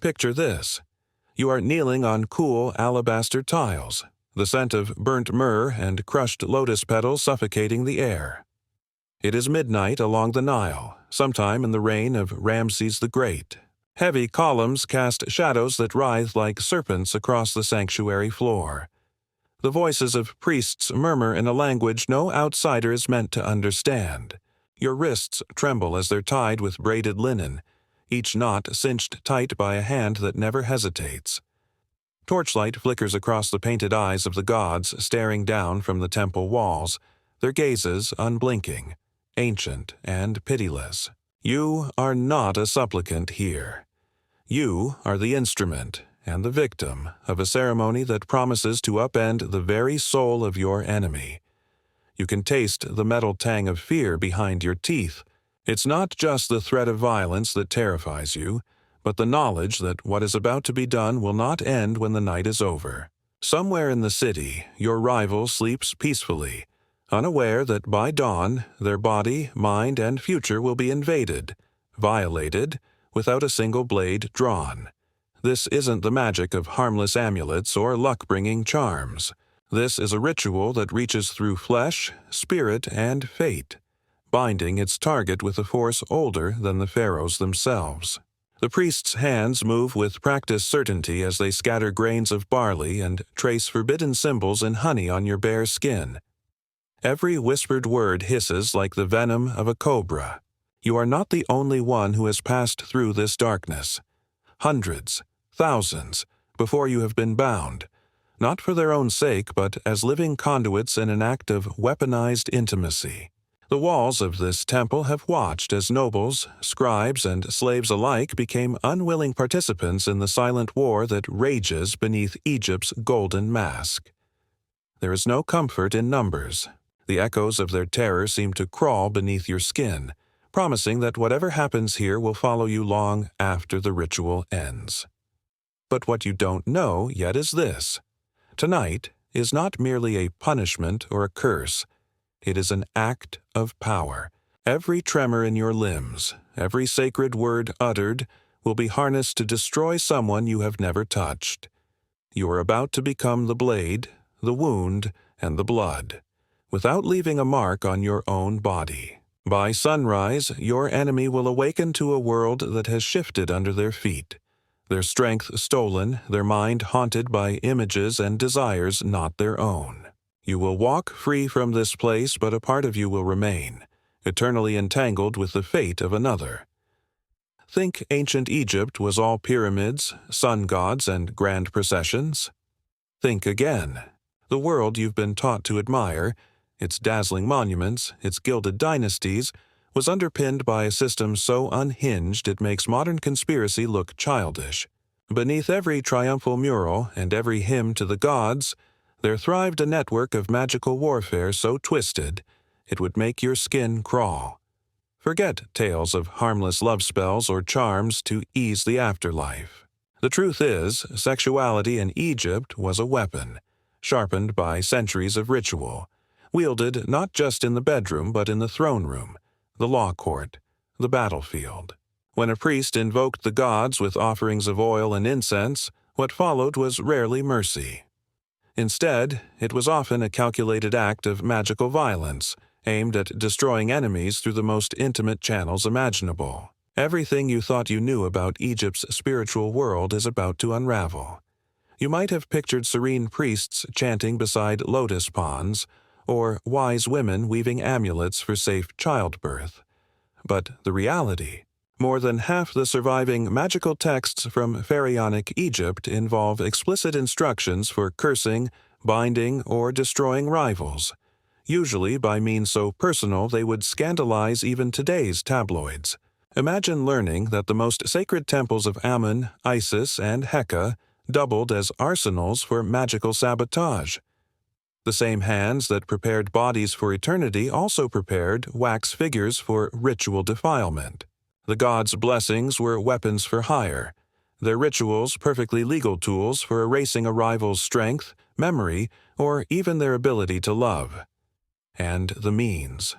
Picture this. You are kneeling on cool alabaster tiles, the scent of burnt myrrh and crushed lotus petals suffocating the air. It is midnight along the Nile, sometime in the reign of Ramses the Great. Heavy columns cast shadows that writhe like serpents across the sanctuary floor. The voices of priests murmur in a language no outsider is meant to understand. Your wrists tremble as they're tied with braided linen, each knot cinched tight by a hand that never hesitates. Torchlight flickers across the painted eyes of the gods staring down from the temple walls, their gazes unblinking, ancient and pitiless. You are not a supplicant here. You are the instrument and the victim of a ceremony that promises to upend the very soul of your enemy. You can taste the metal tang of fear behind your teeth. It's not just the threat of violence that terrifies you, but the knowledge that what is about to be done will not end when the night is over. Somewhere in the city, your rival sleeps peacefully, unaware that by dawn, their body, mind, and future will be invaded, violated, without a single blade drawn. This isn't the magic of harmless amulets or luck-bringing charms. This is a ritual that reaches through flesh, spirit, and fate, binding its target with a force older than the pharaohs themselves. The priest's hands move with practiced certainty as they scatter grains of barley and trace forbidden symbols in honey on your bare skin. Every whispered word hisses like the venom of a cobra. You are not the only one who has passed through this darkness. Hundreds, thousands, before you have been bound, not for their own sake, but as living conduits in an act of weaponized intimacy. The walls of this temple have watched as nobles, scribes, and slaves alike became unwilling participants in the silent war that rages beneath Egypt's golden mask. There is no comfort in numbers. The echoes of their terror seem to crawl beneath your skin, promising that whatever happens here will follow you long after the ritual ends. But what you don't know yet is this. Tonight is not merely a punishment or a curse. It is an act of power. Every tremor in your limbs, every sacred word uttered, will be harnessed to destroy someone you have never touched. You are about to become the blade, the wound, and the blood, without leaving a mark on your own body. By sunrise, your enemy will awaken to a world that has shifted under their feet, their strength stolen, their mind haunted by images and desires not their own. You will walk free from this place, but a part of you will remain, eternally entangled with the fate of another. Think ancient Egypt was all pyramids, sun gods, and grand processions? Think again. The world you've been taught to admire, its dazzling monuments, its gilded dynasties, was underpinned by a system so unhinged it makes modern conspiracy look childish. Beneath every triumphal mural and every hymn to the gods, there thrived a network of magical warfare so twisted it would make your skin crawl. Forget tales of harmless love spells or charms to ease the afterlife. The truth is, sexuality in Egypt was a weapon, sharpened by centuries of ritual, wielded not just in the bedroom but in the throne room, the law court, the battlefield. When a priest invoked the gods with offerings of oil and incense, what followed was rarely mercy. Instead, it was often a calculated act of magical violence, aimed at destroying enemies through the most intimate channels imaginable. Everything you thought you knew about Egypt's spiritual world is about to unravel. You might have pictured serene priests chanting beside lotus ponds, or wise women weaving amulets for safe childbirth. But the reality, more than half the surviving magical texts from pharaonic Egypt involve explicit instructions for cursing, binding, or destroying rivals, usually by means so personal they would scandalize even today's tabloids. Imagine learning that the most sacred temples of Amun, Isis, and Heka doubled as arsenals for magical sabotage. The same hands that prepared bodies for eternity also prepared wax figures for ritual defilement. The gods' blessings were weapons for hire, their rituals perfectly legal tools for erasing a rival's strength, memory, or even their ability to love. And the means.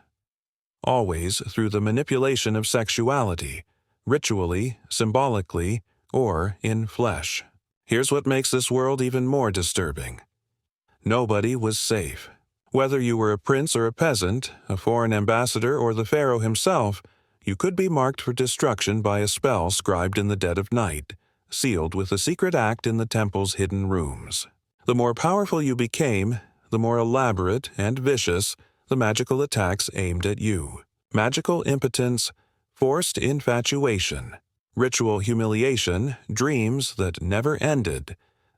Always through the manipulation of sexuality, ritually, symbolically, or in flesh. Here's what makes this world even more disturbing. Nobody was safe. Whether you were a prince or a peasant, a foreign ambassador or the pharaoh himself, you could be marked for destruction by a spell scribed in the dead of night, sealed with a secret act in the temple's hidden rooms. The more powerful you became, the more elaborate and vicious the magical attacks aimed at you. Magical impotence, forced infatuation, ritual humiliation, dreams that never ended.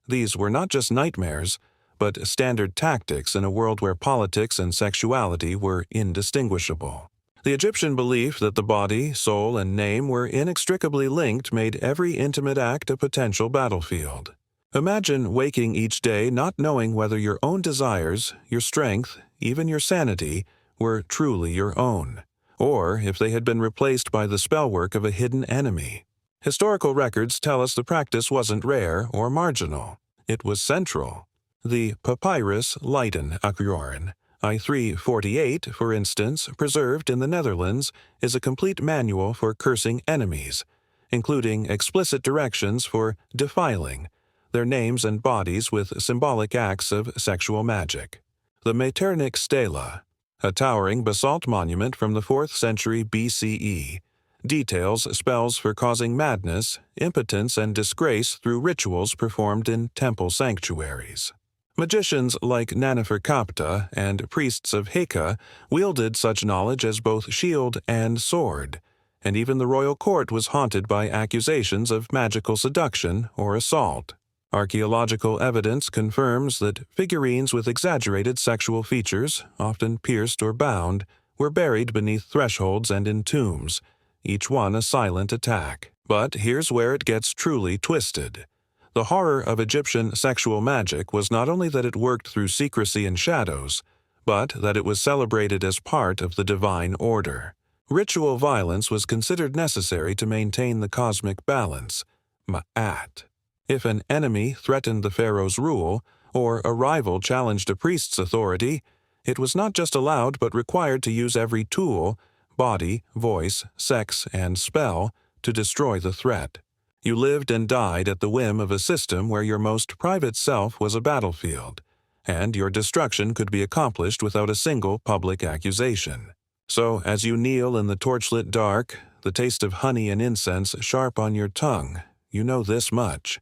These were not just nightmares, but standard tactics in a world where politics and sexuality were indistinguishable. The Egyptian belief that the body, soul, and name were inextricably linked made every intimate act a potential battlefield. Imagine waking each day not knowing whether your own desires, your strength, even your sanity, were truly your own, or if they had been replaced by the spellwork of a hidden enemy. Historical records tell us the practice wasn't rare or marginal. It was central. The Papyrus Leiden Akroren, I-348, for instance, preserved in the Netherlands, is a complete manual for cursing enemies, including explicit directions for defiling their names and bodies with symbolic acts of sexual magic. The Metternich Stela, a towering basalt monument from the 4th century BCE, details spells for causing madness, impotence, and disgrace through rituals performed in temple sanctuaries. Magicians like Naneferkaptah and priests of Heka wielded such knowledge as both shield and sword, and even the royal court was haunted by accusations of magical seduction or assault. Archaeological evidence confirms that figurines with exaggerated sexual features, often pierced or bound, were buried beneath thresholds and in tombs, each one a silent attack. But here's where it gets truly twisted. The horror of Egyptian sexual magic was not only that it worked through secrecy and shadows, but that it was celebrated as part of the divine order. Ritual violence was considered necessary to maintain the cosmic balance, ma'at. If an enemy threatened the pharaoh's rule, or a rival challenged a priest's authority, it was not just allowed but required to use every tool, body, voice, sex, and spell, to destroy the threat. You lived and died at the whim of a system where your most private self was a battlefield, and your destruction could be accomplished without a single public accusation. So, as you kneel in the torchlit dark, the taste of honey and incense sharp on your tongue, you know this much.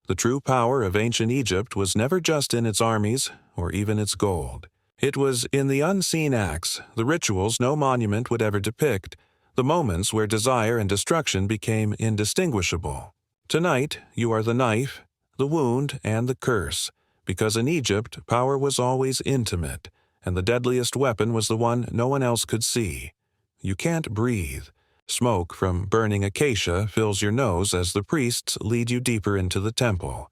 The true power of ancient Egypt was never just in its armies or even its gold. It was in the unseen acts, the rituals no monument would ever depict, the moments where desire and destruction became indistinguishable. Tonight, you are the knife, the wound, and the curse, because in Egypt, power was always intimate, and the deadliest weapon was the one no one else could see. You can't breathe. Smoke from burning acacia fills your nose as the priests lead you deeper into the temple.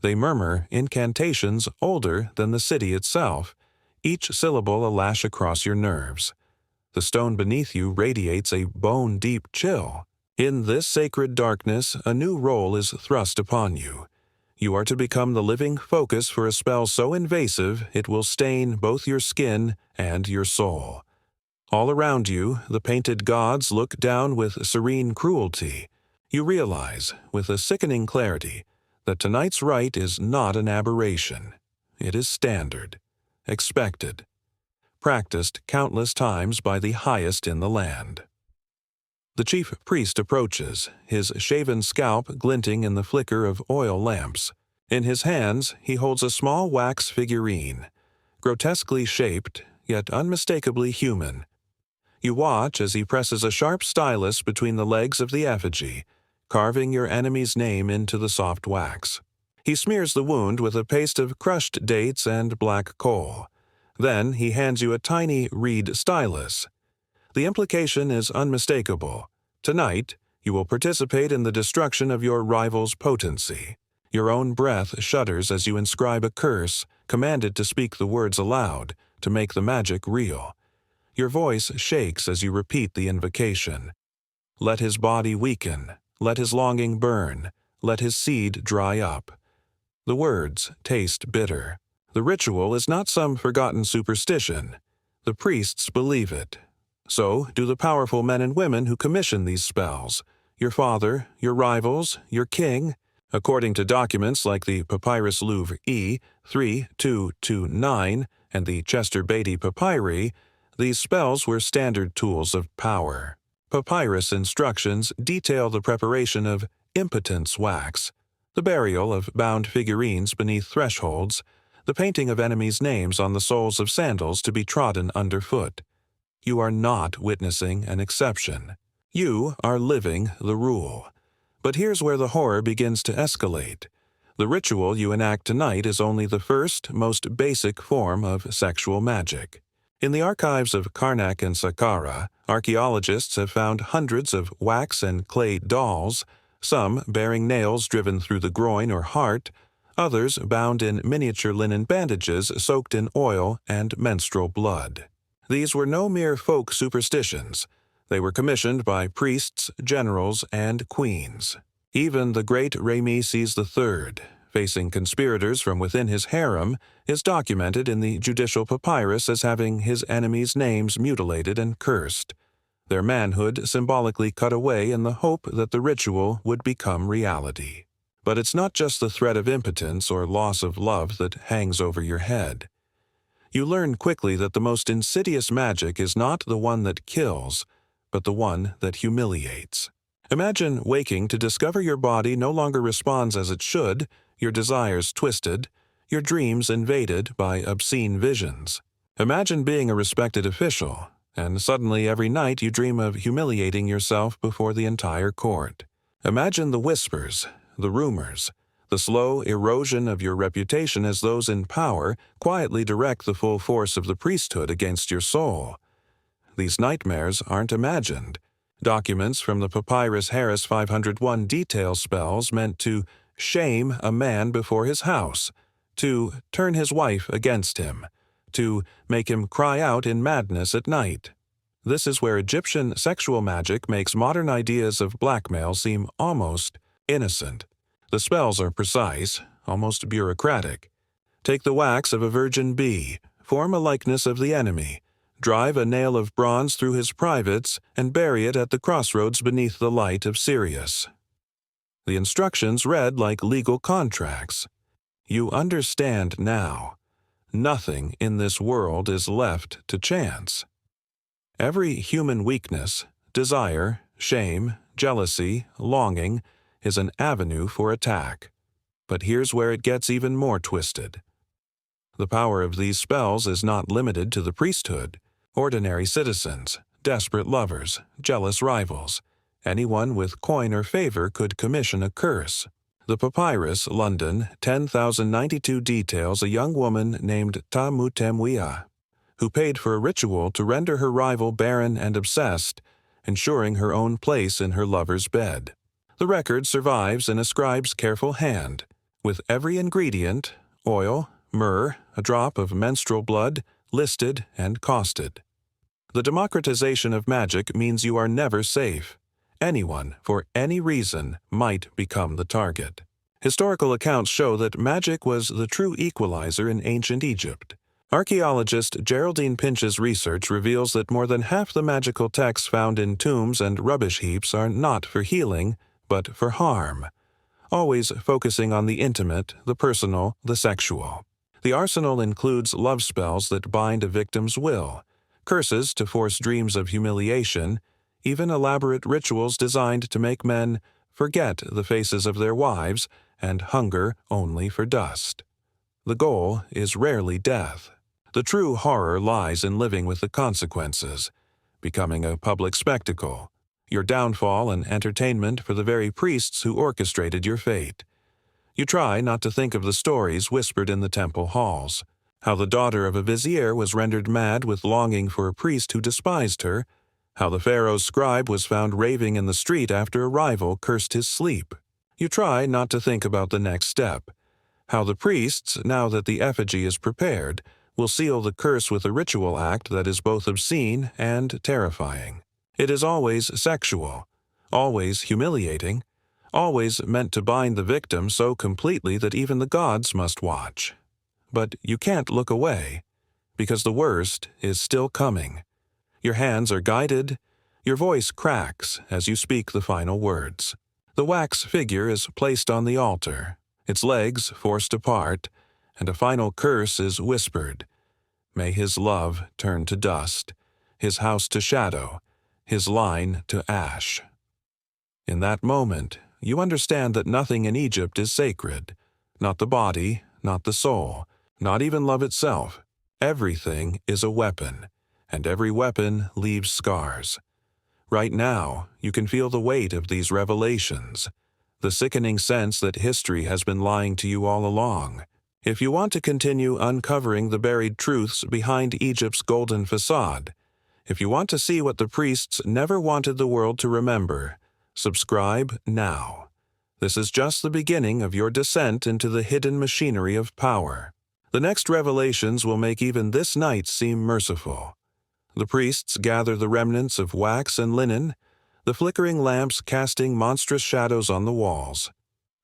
They murmur incantations older than the city itself, each syllable a lash across your nerves. The stone beneath you radiates a bone-deep chill. In this sacred darkness, a new role is thrust upon you. You are to become the living focus for a spell so invasive it will stain both your skin and your soul. All around you, the painted gods look down with serene cruelty. You realize, with a sickening clarity, that tonight's rite is not an aberration. It is standard, expected, practiced countless times by the highest in the land. The chief priest approaches, his shaven scalp glinting in the flicker of oil lamps. In his hands, he holds a small wax figurine, grotesquely shaped, yet unmistakably human. You watch as he presses a sharp stylus between the legs of the effigy, carving your enemy's name into the soft wax. He smears the wound with a paste of crushed dates and black coal. Then he hands you a tiny reed stylus. The implication is unmistakable. Tonight, you will participate in the destruction of your rival's potency. Your own breath shudders as you inscribe a curse, commanded to speak the words aloud, to make the magic real. Your voice shakes as you repeat the invocation. Let his body weaken, let his longing burn, let his seed dry up. The words taste bitter. The ritual is not some forgotten superstition. The priests believe it. So do the powerful men and women who commission these spells, your father, your rivals, your king. According to documents like the Papyrus Louvre E 3229 and the Chester Beatty Papyri, these spells were standard tools of power. Papyrus instructions detail the preparation of impotence wax, the burial of bound figurines beneath thresholds, the painting of enemies' names on the soles of sandals to be trodden underfoot. You are not witnessing an exception. You are living the rule. But here's where the horror begins to escalate. The ritual you enact tonight is only the first, most basic form of sexual magic. In the archives of Karnak and Saqqara, archaeologists have found hundreds of wax and clay dolls, some bearing nails driven through the groin or heart, others bound in miniature linen bandages soaked in oil and menstrual blood. These were no mere folk superstitions. They were commissioned by priests, generals, and queens. Even the great Ramesses III, facing conspirators from within his harem, is documented in the judicial papyrus as having his enemies' names mutilated and cursed, their manhood symbolically cut away in the hope that the ritual would become reality. But it's not just the threat of impotence or loss of love that hangs over your head. You learn quickly that the most insidious magic is not the one that kills, but the one that humiliates. Imagine waking to discover your body no longer responds as it should, your desires twisted, your dreams invaded by obscene visions. Imagine being a respected official, and suddenly every night you dream of humiliating yourself before the entire court. Imagine the whispers, the rumors, the slow erosion of your reputation as those in power quietly direct the full force of the priesthood against your soul. These nightmares aren't imagined. Documents from the Papyrus Harris 501 detail spells meant to shame a man before his house, to turn his wife against him, to make him cry out in madness at night. This is where Egyptian sexual magic makes modern ideas of blackmail seem almost innocent. The spells are precise, almost bureaucratic. Take the wax of a virgin bee, form a likeness of the enemy, drive a nail of bronze through his privates, and bury it at the crossroads beneath the light of Sirius. The instructions read like legal contracts. You understand now. Nothing in this world is left to chance. Every human weakness, desire, shame, jealousy, longing, is an avenue for attack. But here's where it gets even more twisted. The power of these spells is not limited to the priesthood. Ordinary citizens, desperate lovers, jealous rivals, anyone with coin or favor could commission a curse. The Papyrus, London, 10,092 details a young woman named Ta-Mutemwia, who paid for a ritual to render her rival barren and obsessed, ensuring her own place in her lover's bed. The record survives in a scribe's careful hand, with every ingredient, oil, myrrh, a drop of menstrual blood, listed and costed. The democratization of magic means you are never safe. Anyone, for any reason, might become the target. Historical accounts show that magic was the true equalizer in ancient Egypt. Archaeologist Geraldine Pinch's research reveals that more than half the magical texts found in tombs and rubbish heaps are not for healing, but for harm, always focusing on the intimate, the personal, the sexual. The arsenal includes love spells that bind a victim's will, curses to force dreams of humiliation, even elaborate rituals designed to make men forget the faces of their wives and hunger only for dust. The goal is rarely death. The true horror lies in living with the consequences, becoming a public spectacle, your downfall and entertainment for the very priests who orchestrated your fate. You try not to think of the stories whispered in the temple halls, how the daughter of a vizier was rendered mad with longing for a priest who despised her, how the pharaoh's scribe was found raving in the street after a rival cursed his sleep. You try not to think about the next step, how the priests, now that the effigy is prepared, will seal the curse with a ritual act that is both obscene and terrifying. It is always sexual, always humiliating, always meant to bind the victim so completely that even the gods must watch. But you can't look away, because the worst is still coming. Your hands are guided, Your voice cracks as you speak the final words. The wax figure is placed on the altar, its legs forced apart, and a final curse is whispered. May his love turn to dust, his house to shadow, his line to ash. In that moment, you understand that nothing in Egypt is sacred. Not the body, not the soul, not even love itself. Everything is a weapon, and every weapon leaves scars. Right now, you can feel the weight of these revelations, the sickening sense that history has been lying to you all along. If you want to continue uncovering the buried truths behind Egypt's golden facade, if you want to see what the priests never wanted the world to remember, subscribe now. This is just the beginning of your descent into the hidden machinery of power. The next revelations will make even this night seem merciful. The priests gather the remnants of wax and linen, the flickering lamps casting monstrous shadows on the walls.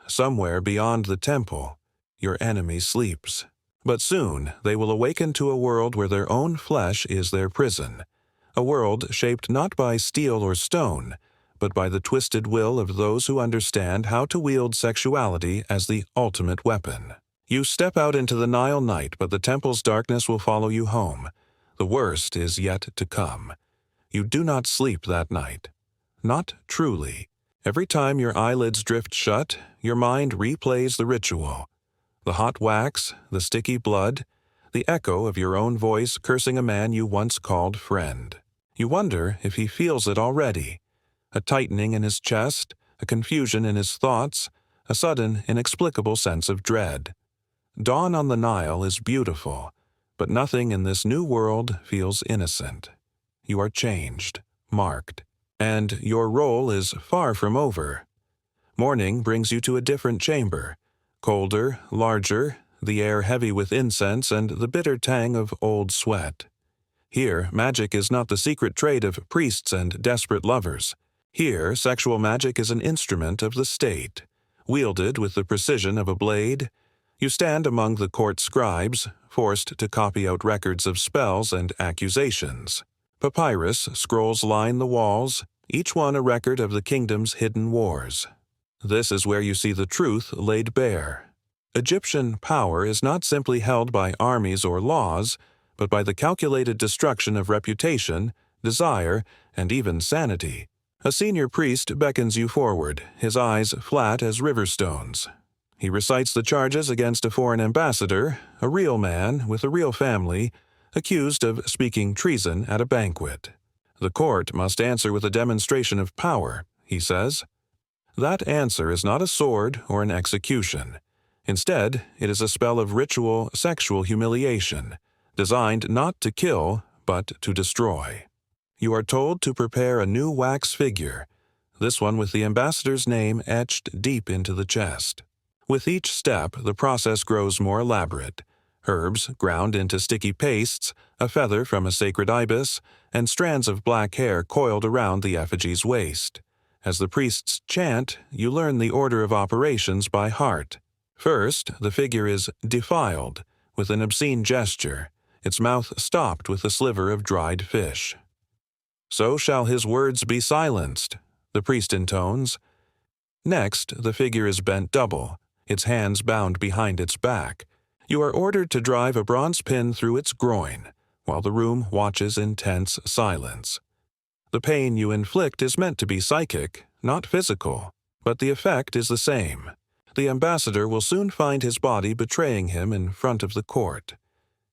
Somewhere beyond the temple, your enemy sleeps. But soon they will awaken to a world where their own flesh is their prison, a world shaped not by steel or stone, but by the twisted will of those who understand how to wield sexuality as the ultimate weapon. You step out into the Nile night, but the temple's darkness will follow you home. The worst is yet to come. You do not sleep that night. Not truly. Every time your eyelids drift shut, your mind replays the ritual. The hot wax, the sticky blood, the echo of your own voice cursing a man you once called friend. You wonder if he feels it already. A tightening in his chest, a confusion in his thoughts, a sudden, inexplicable sense of dread. Dawn on the Nile is beautiful, but nothing in this new world feels innocent. You are changed, marked, and your role is far from over. Morning brings you to a different chamber, colder, larger, the air heavy with incense and the bitter tang of old sweat. Here, magic is not the secret trade of priests and desperate lovers. Here, sexual magic is an instrument of the state. Wielded with the precision of a blade, you stand among the court scribes, forced to copy out records of spells and accusations. Papyrus scrolls line the walls, each one a record of the kingdom's hidden wars. This is where you see the truth laid bare. Egyptian power is not simply held by armies or laws, but by the calculated destruction of reputation, desire, and even sanity. A senior priest beckons you forward, his eyes flat as river stones. He recites the charges against a foreign ambassador, a real man with a real family, accused of speaking treason at a banquet. The court must answer with a demonstration of power, he says. That answer is not a sword or an execution. Instead, it is a spell of ritual sexual humiliation, designed not to kill, but to destroy. You are told to prepare a new wax figure, this one with the ambassador's name etched deep into the chest. With each step, the process grows more elaborate. Herbs ground into sticky pastes, a feather from a sacred ibis, and strands of black hair coiled around the effigy's waist. As the priests chant, you learn the order of operations by heart. First, the figure is defiled, with an obscene gesture, its mouth stopped with a sliver of dried fish. So shall his words be silenced, the priest intones. Next, the figure is bent double, its hands bound behind its back. You are ordered to drive a bronze pin through its groin, while the room watches in tense silence. The pain you inflict is meant to be psychic, not physical, but the effect is the same. The ambassador will soon find his body betraying him in front of the court.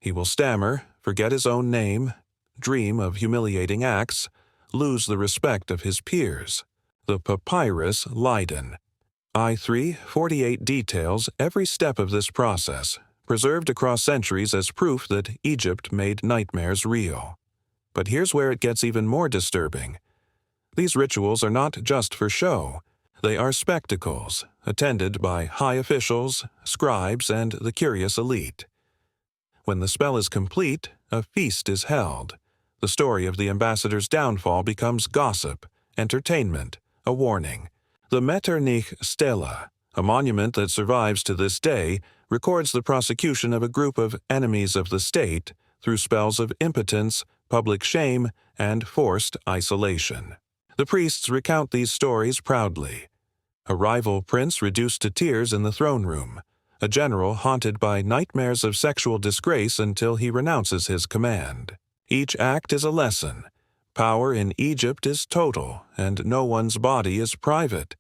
He will stammer, forget his own name, dream of humiliating acts, lose the respect of his peers. The papyrus Leiden. I-348 details every step of this process, preserved across centuries as proof that Egypt made nightmares real. But here's where it gets even more disturbing. These rituals are not just for show. They are spectacles, attended by high officials, scribes, and the curious elite. When the spell is complete, a feast is held. The story of the ambassador's downfall becomes gossip, entertainment, a warning. The Metternich Stela, a monument that survives to this day, records the prosecution of a group of enemies of the state through spells of impotence, public shame, and forced isolation. The priests recount these stories proudly. A rival prince reduced to tears in the throne room, a general haunted by nightmares of sexual disgrace until he renounces his command. Each act is a lesson. Power in Egypt is total, and no one's body is private.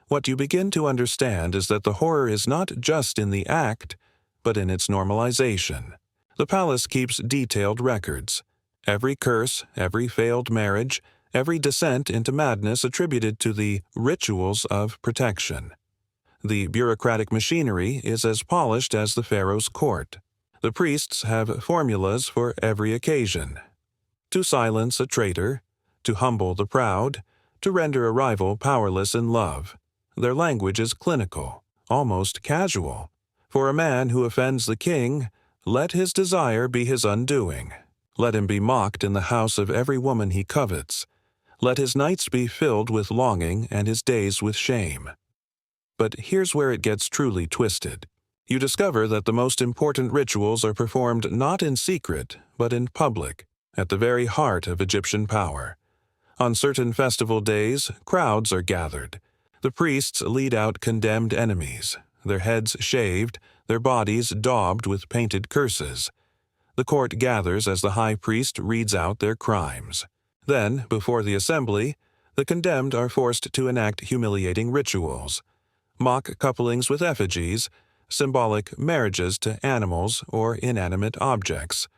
What you begin to understand is that the horror is not just in the act, but in its normalization. The palace keeps detailed records. Every curse, every failed marriage, every descent into madness attributed to the rituals of protection. The bureaucratic machinery is as polished as the pharaoh's court. The priests have formulas for every occasion. To silence a traitor, to humble the proud, to render a rival powerless in love. Their language is clinical, almost casual. For a man who offends the king, let his desire be his undoing. Let him be mocked in the house of every woman he covets. Let his nights be filled with longing and his days with shame. But here's where it gets truly twisted. You discover that the most important rituals are performed not in secret, but in public, at the very heart of Egyptian power. On certain festival days, crowds are gathered. The priests lead out condemned enemies, their heads shaved, their bodies daubed with painted curses. The court gathers as the high priest reads out their crimes. Then, before the assembly, the condemned are forced to enact humiliating rituals, mock couplings with effigies, symbolic marriages to animals or inanimate objects,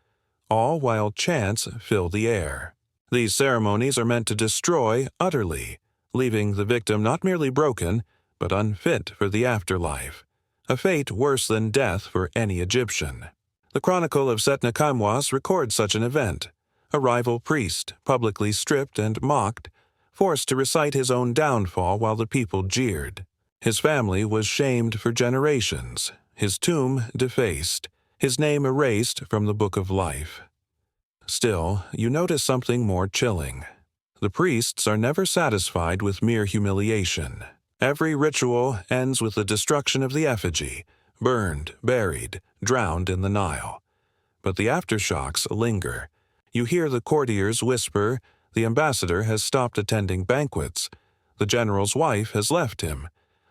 all while chants fill the air. These ceremonies are meant to destroy utterly, leaving the victim not merely broken, but unfit for the afterlife, a fate worse than death for any Egyptian. The Chronicle of Setnakhemwas records such an event. A rival priest, publicly stripped and mocked, forced to recite his own downfall while the people jeered. His family was shamed for generations, his tomb defaced, his name erased from the book of life. Still, you notice something more chilling. The priests are never satisfied with mere humiliation. Every ritual ends with the destruction of the effigy, burned, buried, drowned in the Nile. But the aftershocks linger. You hear the courtiers whisper, the ambassador has stopped attending banquets, the general's wife has left him,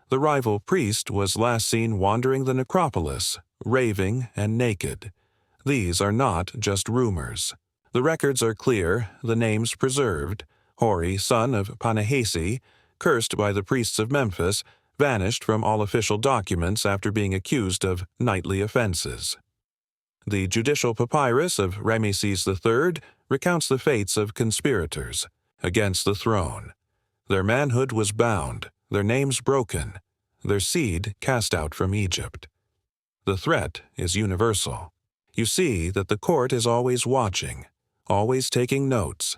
the rival priest was last seen wandering the necropolis, raving and naked. These are not just rumors. The records are clear, the names preserved. Hori, son of Panahesi, cursed by the priests of Memphis, vanished from all official documents after being accused of nightly offenses. The judicial papyrus of Ramesses III recounts the fates of conspirators against the throne. Their manhood was bound, their names broken, their seed cast out from Egypt. The threat is universal. You see that the court is always watching, always taking notes.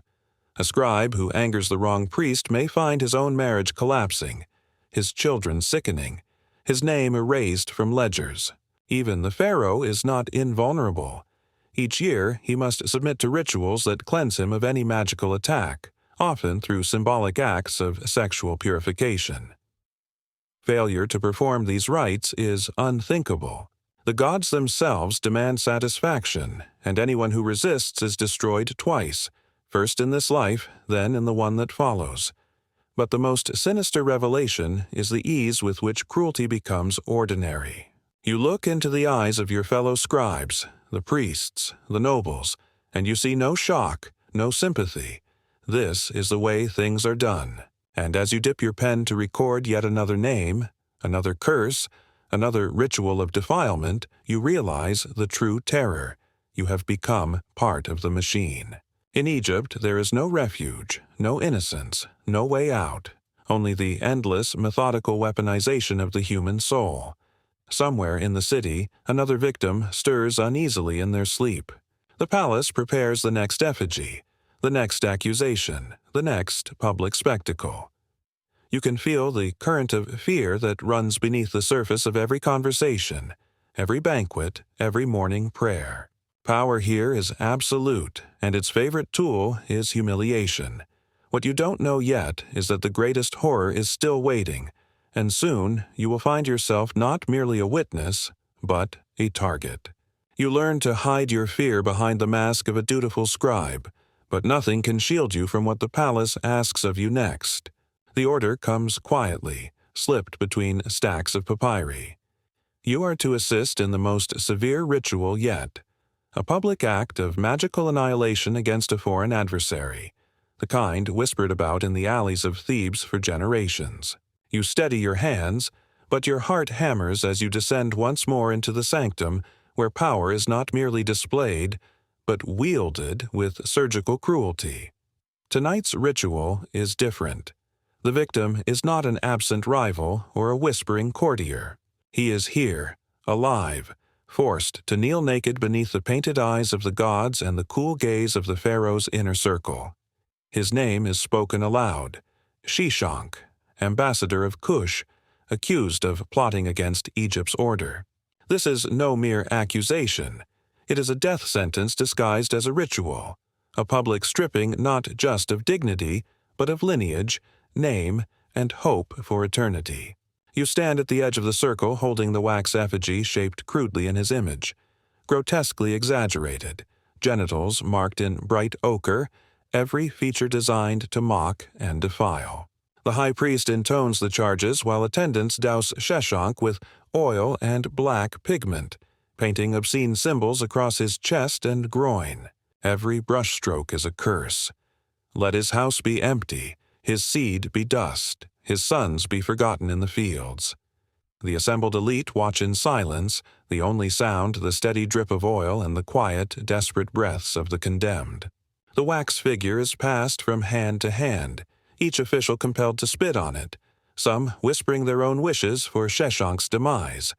A scribe who angers the wrong priest may find his own marriage collapsing, his children sickening, his name erased from ledgers. Even the pharaoh is not invulnerable. Each year, he must submit to rituals that cleanse him of any magical attack, often through symbolic acts of sexual purification. Failure to perform these rites is unthinkable. The gods themselves demand satisfaction, and anyone who resists is destroyed twice, first in this life, then in the one that follows. But the most sinister revelation is the ease with which cruelty becomes ordinary. You look into the eyes of your fellow scribes, the priests, the nobles, and you see no shock, no sympathy. This is the way things are done. And as you dip your pen to record yet another name, another curse, another ritual of defilement, you realize the true terror. You have become part of the machine. In Egypt, there is no refuge, no innocence, no way out, only the endless, methodical weaponization of the human soul. Somewhere in the city, another victim stirs uneasily in their sleep. The palace prepares the next effigy, the next accusation, the next public spectacle. You can feel the current of fear that runs beneath the surface of every conversation, every banquet, every morning prayer. Power here is absolute, and its favorite tool is humiliation. What you don't know yet is that the greatest horror is still waiting, and soon you will find yourself not merely a witness, but a target. You learn to hide your fear behind the mask of a dutiful scribe, But nothing can shield you from what the palace asks of you next. The order comes quietly, slipped between stacks of papyri. You are to assist in the most severe ritual yet, a public act of magical annihilation against a foreign adversary, the kind whispered about in the alleys of Thebes for generations. You steady your hands, but your heart hammers as you descend once more into the sanctum where power is not merely displayed, but wielded with surgical cruelty. Tonight's ritual is different. The victim is not an absent rival or a whispering courtier. He is here, alive, forced to kneel naked beneath the painted eyes of the gods and the cool gaze of the pharaoh's inner circle. His name is spoken aloud, Sheshonq, ambassador of Kush, accused of plotting against Egypt's order. This is no mere accusation. It is a death sentence disguised as a ritual, a public stripping not just of dignity, but of lineage, name, and hope for eternity. You stand at the edge of the circle holding the wax effigy shaped crudely in his image, grotesquely exaggerated, genitals marked in bright ochre, every feature designed to mock and defile. The high priest intones the charges while attendants douse Sheshonq with oil and black pigment, painting obscene symbols across his chest and groin. Every brushstroke is a curse. Let his house be empty, his seed be dust, his sons be forgotten in the fields. The assembled elite watch in silence, the only sound the steady drip of oil and the quiet, desperate breaths of the condemned. The wax figure is passed from hand to hand, each official compelled to spit on it, some whispering their own wishes for Sheshonq's demise.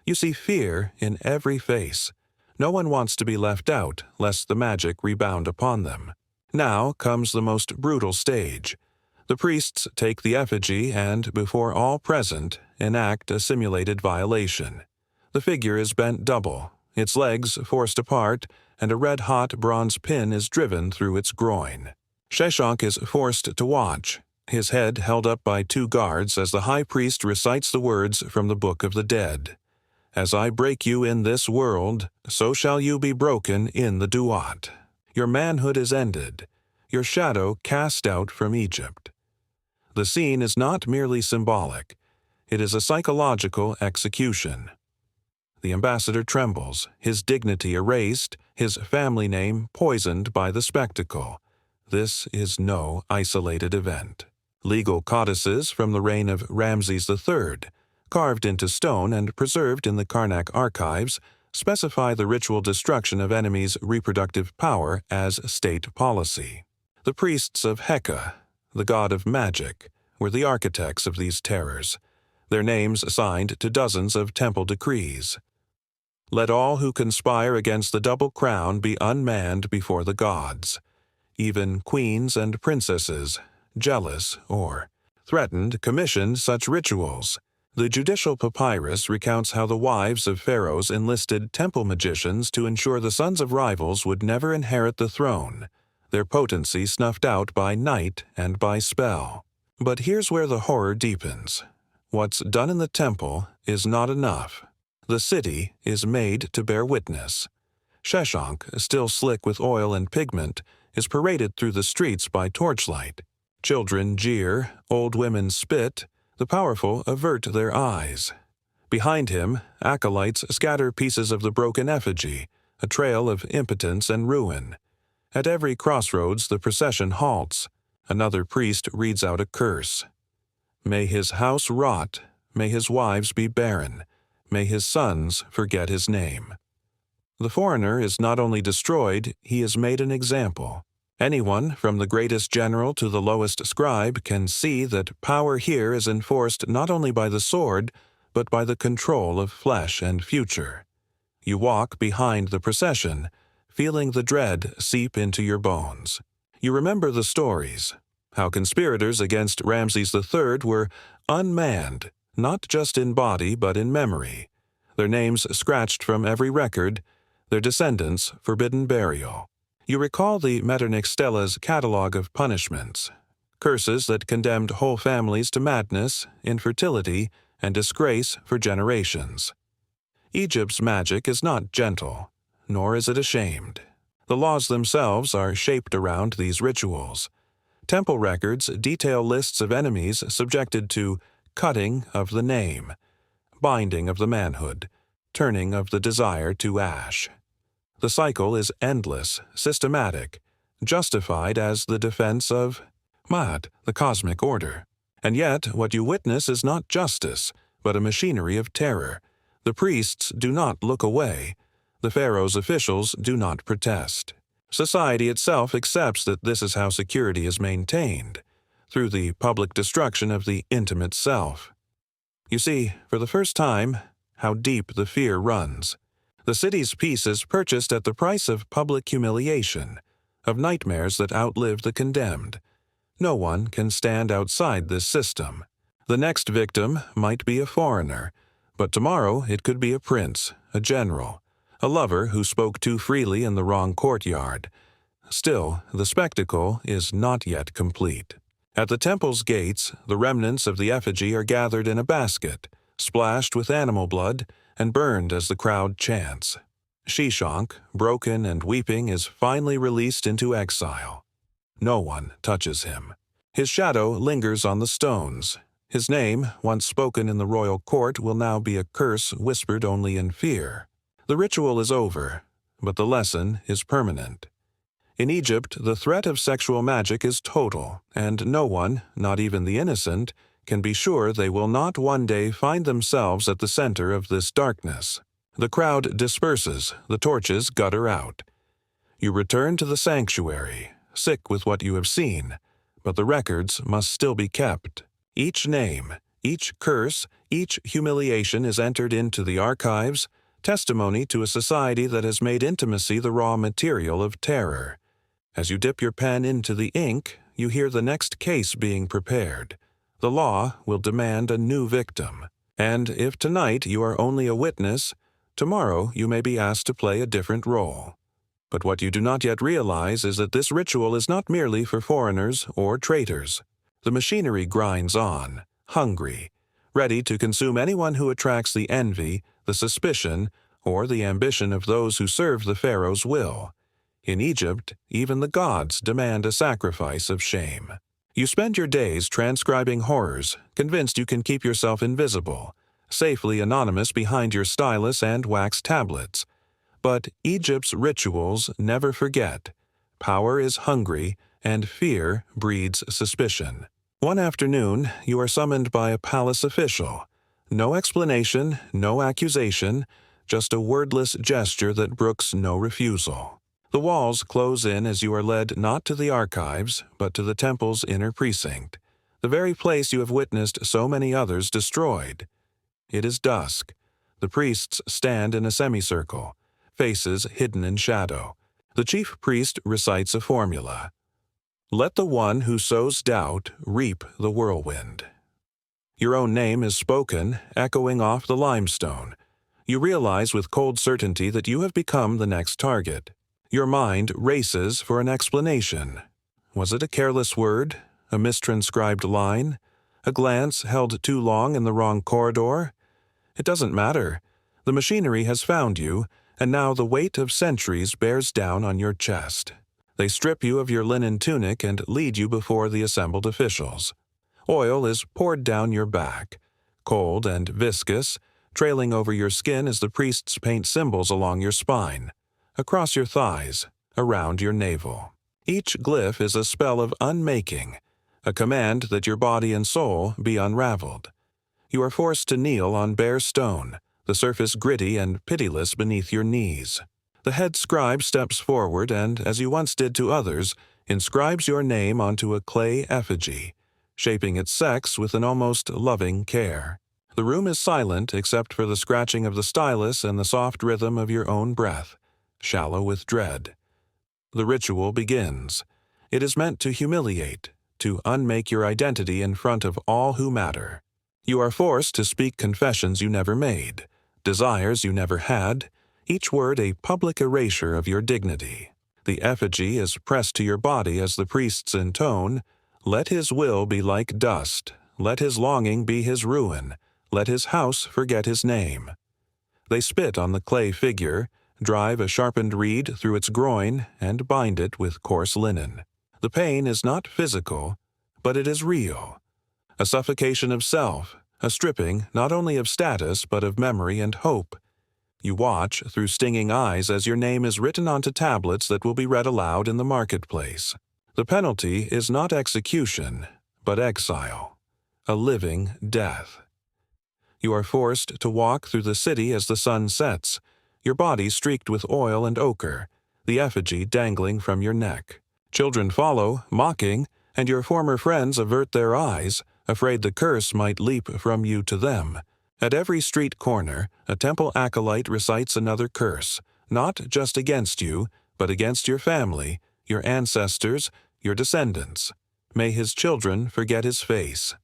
You see fear in every face. No one wants to be left out, lest the magic rebound upon them. Now comes the most brutal stage. The priests take the effigy and, before all present, enact a simulated violation. The figure is bent double, its legs forced apart, and a red-hot bronze pin is driven through its groin. Sheshonq is forced to watch, his head held up by two guards as the high priest recites the words from the Book of the Dead. As I break you in this world, so shall you be broken in the Duat. Your manhood is ended, your shadow cast out from Egypt. The scene is not merely symbolic. It is a psychological execution. The ambassador trembles, his dignity erased, his family name poisoned by the spectacle. This is no isolated event. Legal codices from the reign of Ramses III, carved into stone and preserved in the Karnak archives, specify the ritual destruction of enemies' reproductive power as state policy. The priests of Heka, the god of magic, were the architects of these terrors, their names assigned to dozens of temple decrees. Let all who conspire against the double crown be unmanned before the gods. Even queens and princesses, jealous or threatened, commissioned such rituals. The judicial papyrus recounts how the wives of pharaohs enlisted temple magicians to ensure the sons of rivals would never inherit the throne, their potency snuffed out by night and by spell. But here's where the horror deepens. What's done in the temple is not enough. The city is made to bear witness. Sheshonq, still slick with oil and pigment, is paraded through the streets by torchlight. Children jeer, old women spit, the powerful avert their eyes. Behind him, acolytes scatter pieces of the broken effigy, a trail of impotence and ruin. At every crossroads the procession halts. Another priest reads out a curse. May his house rot, may his wives be barren, may his sons forget his name. The foreigner is not only destroyed, he is made an example. Anyone, from the greatest general to the lowest scribe, can see that power here is enforced not only by the sword, but by the control of flesh and future. You walk behind the procession, feeling the dread seep into your bones. You remember the stories, how conspirators against Ramses III were unmanned, not just in body but in memory, their names scratched from every record, their descendants forbidden burial. You recall the Metternich Stella's catalogue of punishments, curses that condemned whole families to madness, infertility, and disgrace for generations. Egypt's magic is not gentle, nor is it ashamed. The laws themselves are shaped around these rituals. Temple records detail lists of enemies subjected to cutting of the name, binding of the manhood, turning of the desire to ash. The cycle is endless, systematic, justified as the defense of Ma'at, the cosmic order. And yet, what you witness is not justice, but a machinery of terror. The priests do not look away. The pharaoh's officials do not protest. Society itself accepts that this is how security is maintained, through the public destruction of the intimate self. You see, for the first time, how deep the fear runs. The city's peace is purchased at the price of public humiliation, of nightmares that outlive the condemned. No one can stand outside this system. The next victim might be a foreigner, but tomorrow it could be a prince, a general, a lover who spoke too freely in the wrong courtyard. Still, the spectacle is not yet complete. At the temple's gates, the remnants of the effigy are gathered in a basket, splashed with animal blood, and burned as the crowd chants. Shishonk, broken and weeping, is finally released into exile. No one touches him. His shadow lingers on the stones. His name, once spoken in the royal court, will now be a curse whispered only in fear. The ritual is over, but the lesson is permanent. In Egypt, the threat of sexual magic is total, and no one, not even the innocent, can be sure they will not one day find themselves at the center of this darkness. The crowd disperses, the torches gutter out. You return to the sanctuary, sick with what you have seen, but the records must still be kept. Each name, each curse, each humiliation is entered into the archives, testimony to a society that has made intimacy the raw material of terror. As you dip your pen into the ink, you hear the next case being prepared. The law will demand a new victim. And if tonight you are only a witness, tomorrow you may be asked to play a different role. But what you do not yet realize is that this ritual is not merely for foreigners or traitors. The machinery grinds on, hungry, ready to consume anyone who attracts the envy, the suspicion, or the ambition of those who serve the pharaoh's will. In Egypt, even the gods demand a sacrifice of shame. You spend your days transcribing horrors, convinced you can keep yourself invisible, safely anonymous behind your stylus and wax tablets. But Egypt's rituals never forget. Power is hungry, and fear breeds suspicion. One afternoon, you are summoned by a palace official. No explanation, no accusation, just a wordless gesture that brooks no refusal. The walls close in as you are led not to the archives, but to the temple's inner precinct, the very place you have witnessed so many others destroyed. It is dusk. The priests stand in a semicircle, faces hidden in shadow. The chief priest recites a formula. Let the one who sows doubt reap the whirlwind. Your own name is spoken, echoing off the limestone. You realize with cold certainty that you have become the next target. Your mind races for an explanation. Was it a careless word? A mistranscribed line? A glance held too long in the wrong corridor? It doesn't matter. The machinery has found you, and now the weight of centuries bears down on your chest. They strip you of your linen tunic and lead you before the assembled officials. Oil is poured down your back, cold and viscous, trailing over your skin as the priests paint symbols along your spine, across your thighs, around your navel. Each glyph is a spell of unmaking, a command that your body and soul be unraveled. You are forced to kneel on bare stone, the surface gritty and pitiless beneath your knees. The head scribe steps forward and, as you once did to others, inscribes your name onto a clay effigy, shaping its sex with an almost loving care. The room is silent except for the scratching of the stylus and the soft rhythm of your own breath, shallow with dread. The ritual begins. It is meant to humiliate, to unmake your identity in front of all who matter. You are forced to speak confessions you never made, desires you never had, each word a public erasure of your dignity. The effigy is pressed to your body as the priests intone, "Let his will be like dust, let his longing be his ruin, let his house forget his name." They spit on the clay figure, drive a sharpened reed through its groin, and bind it with coarse linen. The pain is not physical, but it is real. A suffocation of self, a stripping not only of status but of memory and hope. You watch through stinging eyes as your name is written onto tablets that will be read aloud in the marketplace. The penalty is not execution, but exile, a living death. You are forced to walk through the city as the sun sets, your body streaked with oil and ochre, the effigy dangling from your neck. Children follow, mocking, and your former friends avert their eyes, afraid the curse might leap from you to them. At every street corner, a temple acolyte recites another curse, not just against you, but against your family, your ancestors, your descendants. May his children forget his face.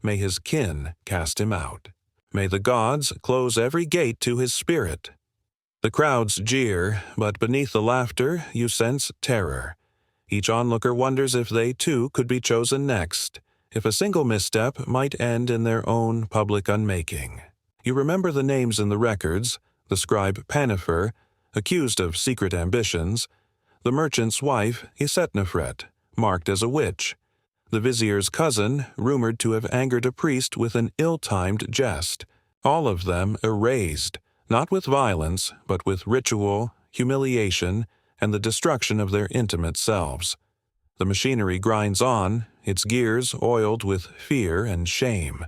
May his kin cast him out. May the gods close every gate to his spirit. The crowds jeer, but beneath the laughter you sense terror. Each onlooker wonders if they too could be chosen next, if a single misstep might end in their own public unmaking. You remember the names in the records: the scribe Panifer, accused of secret ambitions; the merchant's wife, Isetnefret, marked as a witch; the vizier's cousin, rumored to have angered a priest with an ill-timed jest. All of them erased, not with violence, but with ritual, humiliation, and the destruction of their intimate selves. The machinery grinds on, its gears oiled with fear and shame.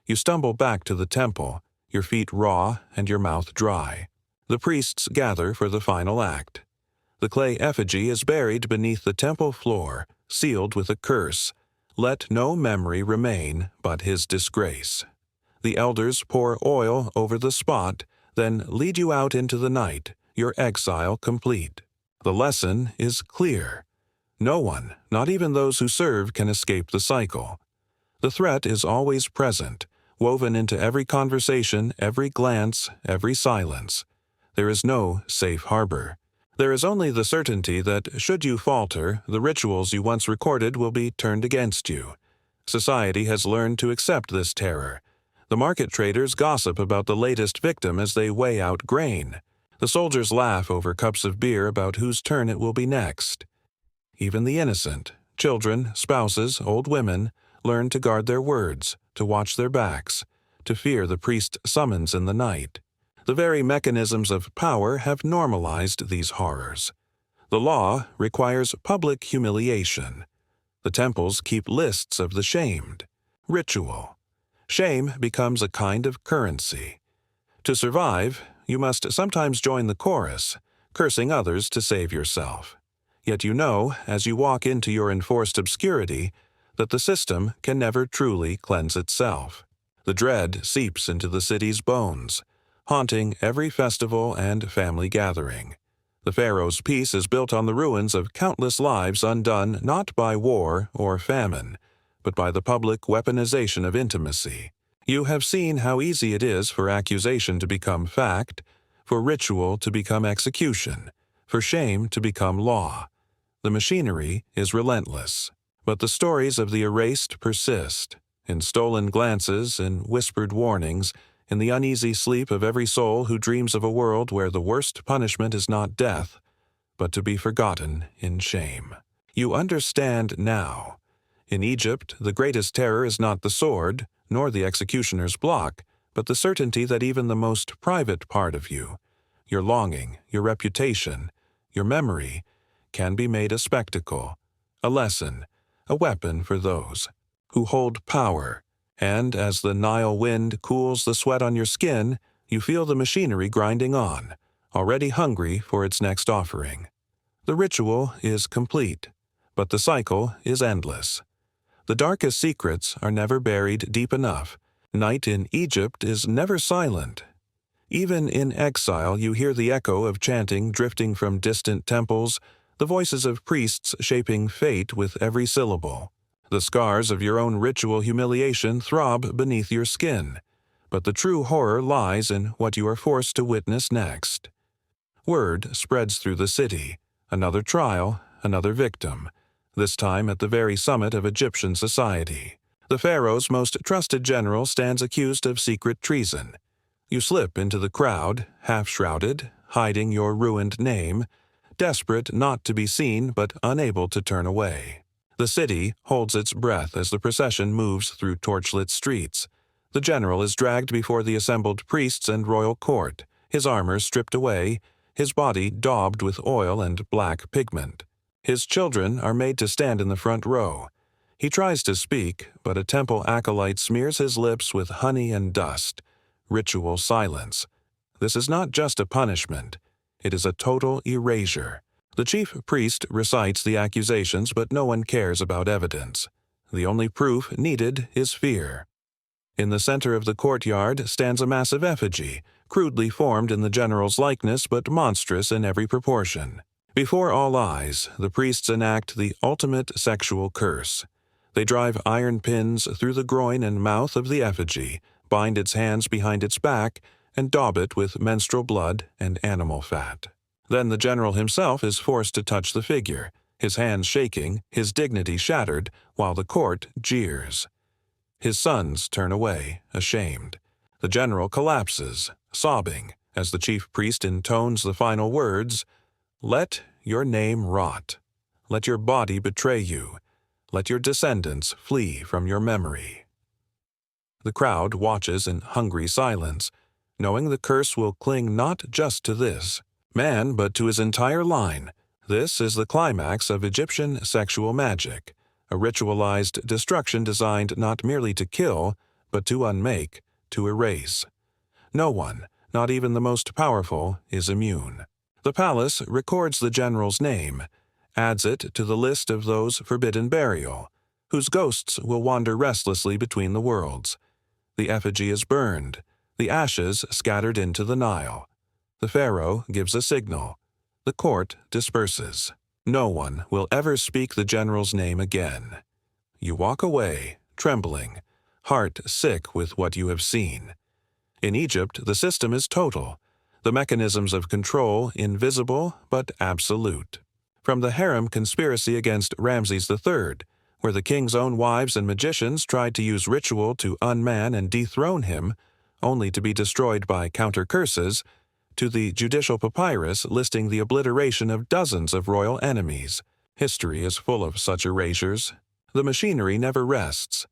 You stumble back to the temple, your feet raw and your mouth dry. The priests gather for the final act. The clay effigy is buried beneath the temple floor, sealed with a curse. Let no memory remain but his disgrace. The elders pour oil over the spot, then lead you out into the night, your exile complete. The lesson is clear. No one, not even those who serve, can escape the cycle. The threat is always present, woven into every conversation, every glance, every silence. There is no safe harbor. There is only the certainty that, should you falter, the rituals you once recorded will be turned against you. Society has learned to accept this terror. The market traders gossip about the latest victim as they weigh out grain. The soldiers laugh over cups of beer about whose turn it will be next. Even the innocent, children, spouses, old women, learn to guard their words, to watch their backs, to fear the priest's summons in the night. The very mechanisms of power have normalized these horrors. The law requires public humiliation. The temples keep lists of the shamed. Ritual. Shame becomes a kind of currency. To survive, you must sometimes join the chorus, cursing others to save yourself. Yet you know, as you walk into your enforced obscurity, that the system can never truly cleanse itself. The dread seeps into the city's bones, haunting every festival and family gathering. The Pharaoh's peace is built on the ruins of countless lives undone not by war or famine, but by the public weaponization of intimacy. You have seen how easy it is for accusation to become fact, for ritual to become execution, for shame to become law. The machinery is relentless, but the stories of the erased persist, in stolen glances, in whispered warnings, in the uneasy sleep of every soul who dreams of a world where the worst punishment is not death, but to be forgotten in shame. You understand now. In Egypt, the greatest terror is not the sword, nor the executioner's block, but the certainty that even the most private part of you, your longing, your reputation, your memory, can be made a spectacle, a lesson, a weapon for those who hold power. And as the Nile wind cools the sweat on your skin, you feel the machinery grinding on, already hungry for its next offering. The ritual is complete, but the cycle is endless. The darkest secrets are never buried deep enough. Night in Egypt is never silent. Even in exile you hear the echo of chanting drifting from distant temples, the voices of priests shaping fate with every syllable. The scars of your own ritual humiliation throb beneath your skin, but the true horror lies in what you are forced to witness next. Word spreads through the city. Another trial, another victim, this time at the very summit of Egyptian society. The pharaoh's most trusted general stands accused of secret treason. You slip into the crowd, half-shrouded, hiding your ruined name, desperate not to be seen but unable to turn away. The city holds its breath as the procession moves through torchlit streets. The general is dragged before the assembled priests and royal court, his armor stripped away, his body daubed with oil and black pigment. His children are made to stand in the front row. He tries to speak, but a temple acolyte smears his lips with honey and dust. Ritual silence. This is not just a punishment. It is a total erasure. The chief priest recites the accusations, but no one cares about evidence. The only proof needed is fear. In the center of the courtyard stands a massive effigy, crudely formed in the general's likeness but monstrous in every proportion. Before all eyes, the priests enact the ultimate sexual curse. They drive iron pins through the groin and mouth of the effigy, bind its hands behind its back, and daub it with menstrual blood and animal fat. Then the general himself is forced to touch the figure, his hands shaking, his dignity shattered, while the court jeers. His sons turn away, ashamed. The general collapses, sobbing, as the chief priest intones the final words, "Let your name rot. Let your body betray you. Let your descendants flee from your memory." The crowd watches in hungry silence, knowing the curse will cling not just to this man, but to his entire line. This is the climax of Egyptian sexual magic, a ritualized destruction designed not merely to kill, but to unmake, to erase. No one, not even the most powerful, is immune. The palace records the general's name, adds it to the list of those forbidden burial, whose ghosts will wander restlessly between the worlds. The effigy is burned, the ashes scattered into the Nile. The pharaoh gives a signal. The court disperses. No one will ever speak the general's name again. You walk away, trembling, heart sick with what you have seen. In Egypt, the system is total, the mechanisms of control invisible but absolute. From the harem conspiracy against Ramses III, where the king's own wives and magicians tried to use ritual to unman and dethrone him, only to be destroyed by counter-curses, to the judicial papyrus listing the obliteration of dozens of royal enemies. History is full of such erasures. The machinery never rests.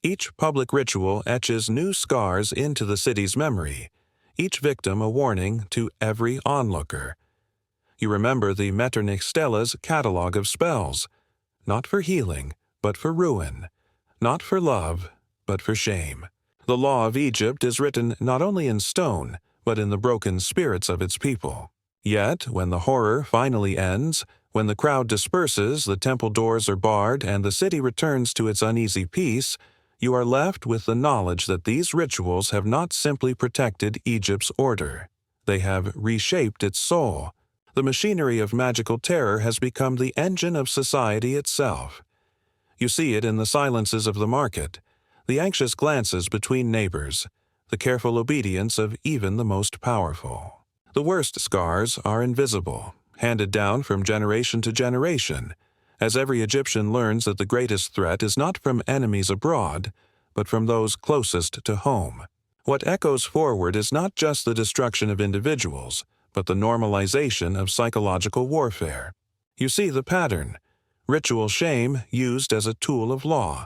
Each public ritual etches new scars into the city's memory, each victim a warning to every onlooker. You remember the Metternich Stella's catalog of spells, not for healing, but for ruin, not for love, but for shame. The law of Egypt is written not only in stone, but in the broken spirits of its people. Yet, when the horror finally ends, when the crowd disperses, the temple doors are barred, and the city returns to its uneasy peace, you are left with the knowledge that these rituals have not simply protected Egypt's order. They have reshaped its soul. The machinery of magical terror has become the engine of society itself. You see it in the silences of the market, the anxious glances between neighbors, the careful obedience of even the most powerful. The worst scars are invisible, handed down from generation to generation, as every Egyptian learns that the greatest threat is not from enemies abroad, but from those closest to home. What echoes forward is not just the destruction of individuals, but the normalization of psychological warfare. You see the pattern: ritual shame used as a tool of law,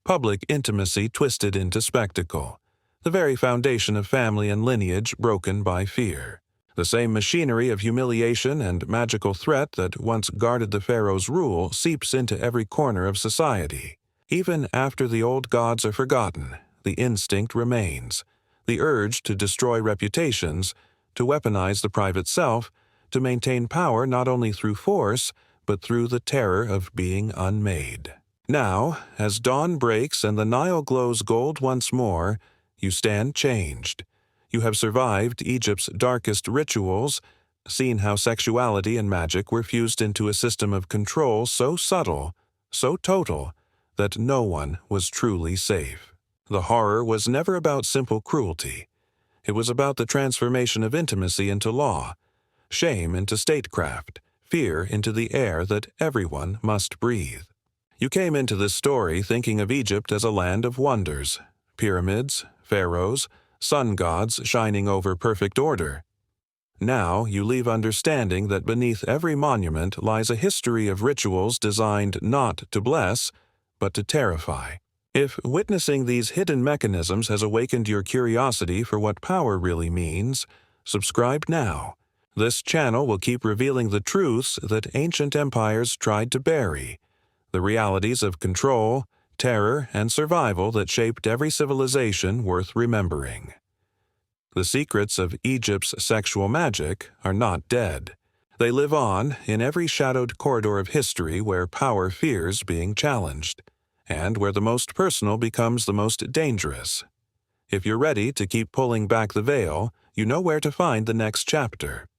public intimacy twisted into spectacle, the very foundation of family and lineage broken by fear. The same machinery of humiliation and magical threat that once guarded the pharaoh's rule seeps into every corner of society. Even after the old gods are forgotten, the instinct remains, the urge to destroy reputations, to weaponize the private self, to maintain power not only through force, but through the terror of being unmade. Now, as dawn breaks and the Nile glows gold once more, you stand changed. You have survived Egypt's darkest rituals, seen how sexuality and magic were fused into a system of control so subtle, so total, that no one was truly safe. The horror was never about simple cruelty. It was about the transformation of intimacy into law, shame into statecraft, fear into the air that everyone must breathe. You came into this story thinking of Egypt as a land of wonders, pyramids, pharaohs, sun gods shining over perfect order. Now you leave understanding that beneath every monument lies a history of rituals designed not to bless, but to terrify. If witnessing these hidden mechanisms has awakened your curiosity for what power really means, subscribe now. This channel will keep revealing the truths that ancient empires tried to bury, the realities of control, terror, and survival that shaped every civilization worth remembering. The secrets of Egypt's sexual magic are not dead. They live on in every shadowed corridor of history where power fears being challenged, and where the most personal becomes the most dangerous. If you're ready to keep pulling back the veil, you know where to find the next chapter.